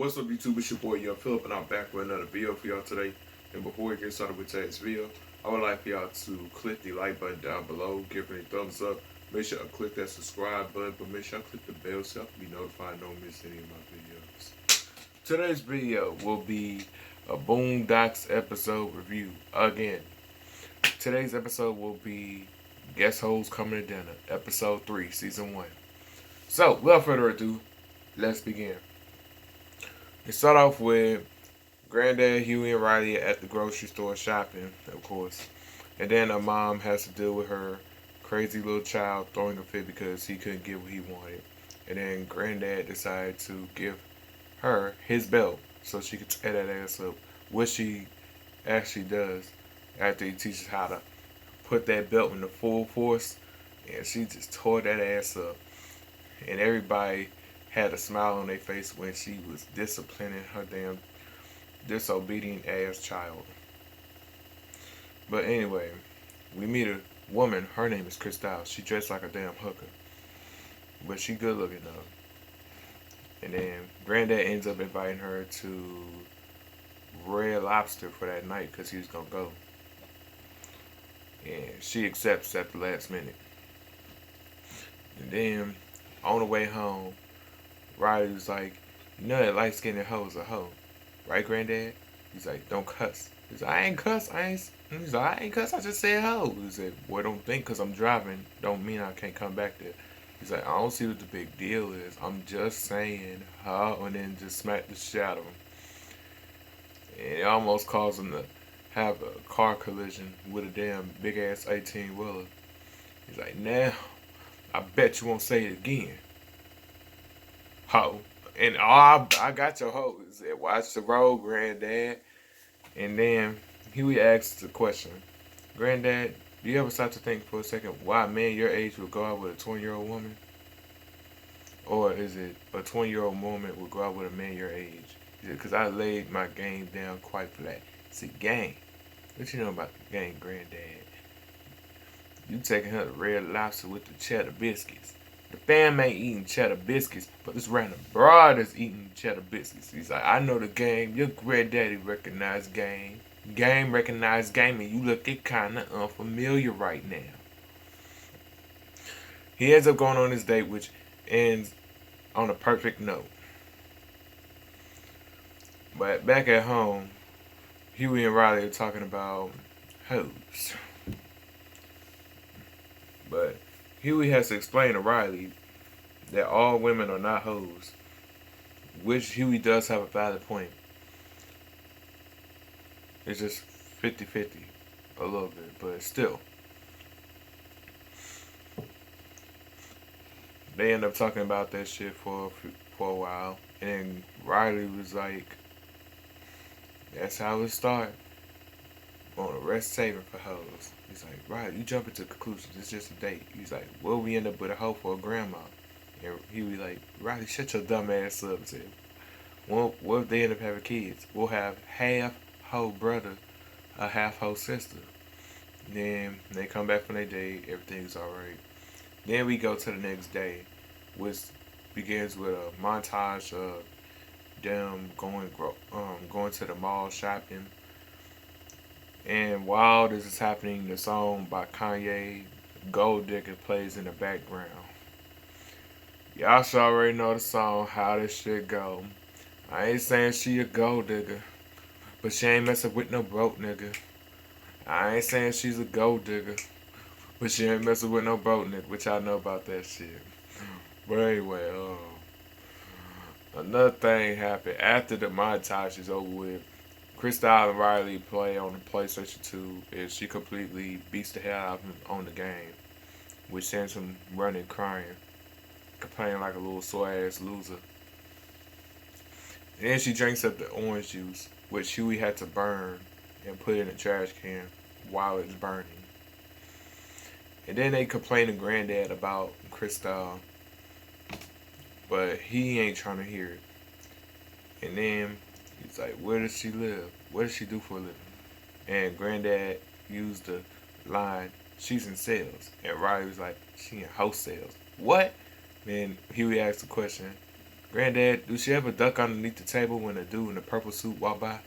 What's up, YouTube? It's your boy, Young Philip, and I'm back with another video for y'all today. And before we get started with today's video, I would like for y'all to click the like button down below, give it a thumbs up. Make sure to click that subscribe button, but make sure to click the bell so you can be notified and don't miss any of my videos. Today's video will be a Boondocks episode review again. Today's episode will be Guest Hoes Coming to Dinner, episode 3, season 1. So, without further ado, let's begin. It start off with Granddad, Huey, and Riley at the grocery store shopping, of course. And then her mom has to deal with her crazy little child throwing a fit because he couldn't get what he wanted. And then Granddad decided to give her his belt so she could tear that ass up, which she actually does after he teaches how to put that belt into full force. And she just tore that ass up. And everybody had a smile on their face when she was disciplining her damn disobedient ass child. But anyway, we meet a woman. Her name is Crystal. She dressed like a damn hooker, but she good looking though. And then Granddad ends up inviting her to Red Lobster for that night because he was gonna go, and she accepts at the last minute. And then on the way home, Riley was like, "You know that light skinned hoe's a hoe, right, Granddad?" He's like, "Don't cuss." He's like, "I ain't cuss. He's like, "I ain't cuss. I just said hoe." He said, "Boy, don't think because I'm driving don't mean I can't come back there." He's like, "I don't see what the big deal is. I'm just saying hoe," and then just smacked the shit out of him. And it almost caused him to have a car collision with a damn big ass 18 wheeler. He's like, "Now, I bet you won't say it again. Ho." And I got your hoe. He said, "Watch the road, Granddad." And then Huey asks the question, "Granddad, do you ever stop to think for a second why a man your age would go out with a 20-year-old woman? Or is it a 20-year-old woman would go out with a man your age?" He said, "Because I laid my game down quite flat." I said, "Game? What you know about the game, Granddad? You taking her to Red Lobster with the cheddar biscuits. The fam ain't eating cheddar biscuits, but this random broad is eating cheddar biscuits." He's like, "I know the game. Your granddaddy recognized game. Game recognized game, and you looking kinda unfamiliar right now." He ends up going on his date, which ends on a perfect note. But back at home, Huey and Riley are talking about hoes. But Huey has to explain to Riley that all women are not hoes, which Huey does have a valid point. It's just 50-50 a little bit, but still. They end up talking about that shit for a while, and then Riley was like, "That's how it started. On a rest saving for hoes." He's like, "Riley, you jumping to conclusions. It's just a date." He's like, "Well, we end up with a hoe for a grandma." And he was like, "Riley, shut your dumb ass up." And said, "Well, what if they end up having kids? We'll have half hoe brother, a half hoe sister." Then they come back from their date. Everything's all right. Then we go to the next day, which begins with a montage of them going to the mall shopping. And while this is happening, the song by Kanye, "Gold Digger," plays in the background. Y'all should already know the song, how this shit go. I ain't saying she a gold digger, but she ain't messing with no broke nigga. I ain't saying she's a gold digger, but she ain't messing with no broke nigga, which I know about that shit. But anyway, another thing happened after the montage is over with. Crystal and Riley play on the PlayStation 2, and she completely beats the hell out of him on the game, which sends him running, crying, complaining like a little sore ass loser. And then she drinks up the orange juice, which Huey had to burn and put in a trash can while it's burning. And then they complain to Granddad about Crystal, but he ain't trying to hear it. And then he's like, "Where does she live? What does she do for a living?" And Granddad used the line, "She's in sales." And Riley was like, "She in house sales." What? Then Huey asked the question, Granddad, do she ever duck underneath the table when a dude in a purple suit walk by?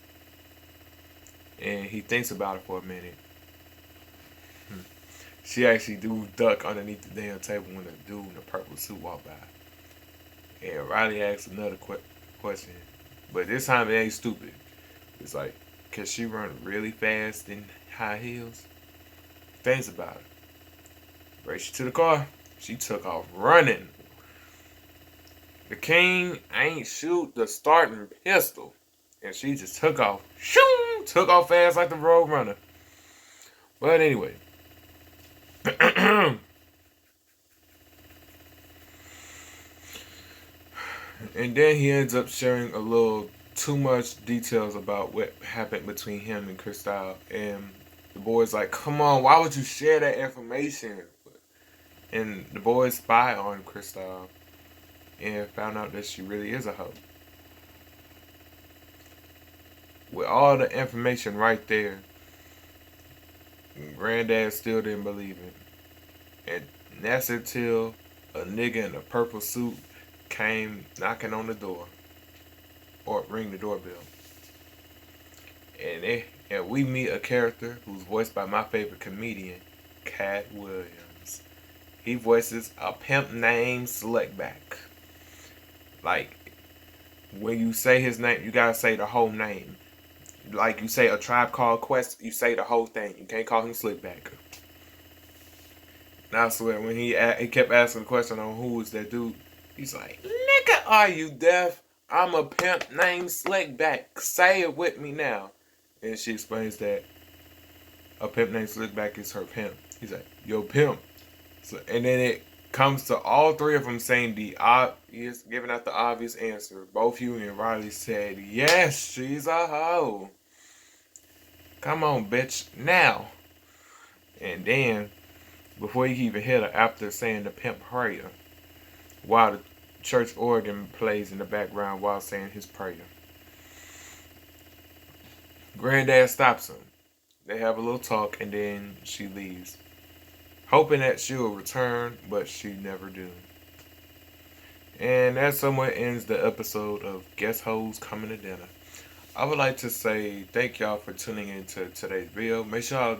And he thinks about it for a minute. She actually do duck underneath the damn table when a dude in a purple suit walk by. And Riley asks another question. But this time it ain't stupid. It's like, can she run really fast in high heels? Thinks about it. Race to the car. She took off running. The king ain't shoot the starting pistol. And she just took off. Shoo! Took off fast like the road runner. But anyway. And then he ends up sharing a little too much details about what happened between him and Cristal. And the boy's like, come on, why would you share that information? And the boys spy on Cristal and found out that she really is a hoe. With all the information right there, Granddad still didn't believe it. And that's until a nigga in a purple suit came knocking on the door or ring the doorbell. And we meet a character who's voiced by my favorite comedian, Cat Williams. He voices a pimp named Slickback. Like, when you say his name, you gotta say the whole name. Like you say A Tribe Called Quest, you say the whole thing. You can't call him Slickback. And I swear, when he kept asking the question on who was that dude, he's like, nigga, are you deaf? I'm a pimp named Slickback. Say it with me now. And she explains that a pimp named Slickback is her pimp. He's like, yo, pimp. So, and then it comes to all three of them saying the obvious, giving out the obvious answer. Both Huey and Riley said, yes, she's a hoe. Come on, bitch, now. And then, before he even hit her, after saying the pimp prayer, while the church organ plays in the background while saying his prayer, Granddad stops him. They have a little talk, and then she leaves, hoping that she'll return, but she never do. And that somewhat ends the episode of Guest Hoes Coming to Dinner. I would like to say thank y'all for tuning into today's video. Make sure y'all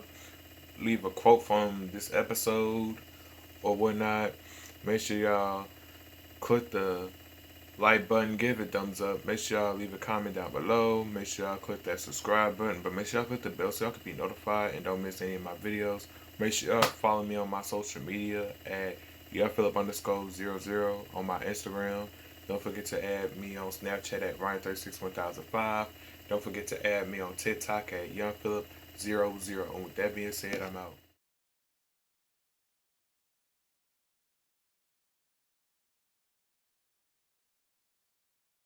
leave a quote from this episode or whatnot. Make sure y'all click the like button, give it a thumbs up. Make sure y'all leave a comment down below. Make sure y'all click that subscribe button, but make sure y'all click the bell so y'all can be notified and don't miss any of my videos. Make sure y'all follow me on my social media at YoungPhilip_00 on my Instagram. Don't forget to add me on Snapchat at Ryan36105. Don't forget to add me on TikTok at YoungPhilip00. And with that being said, I'm out.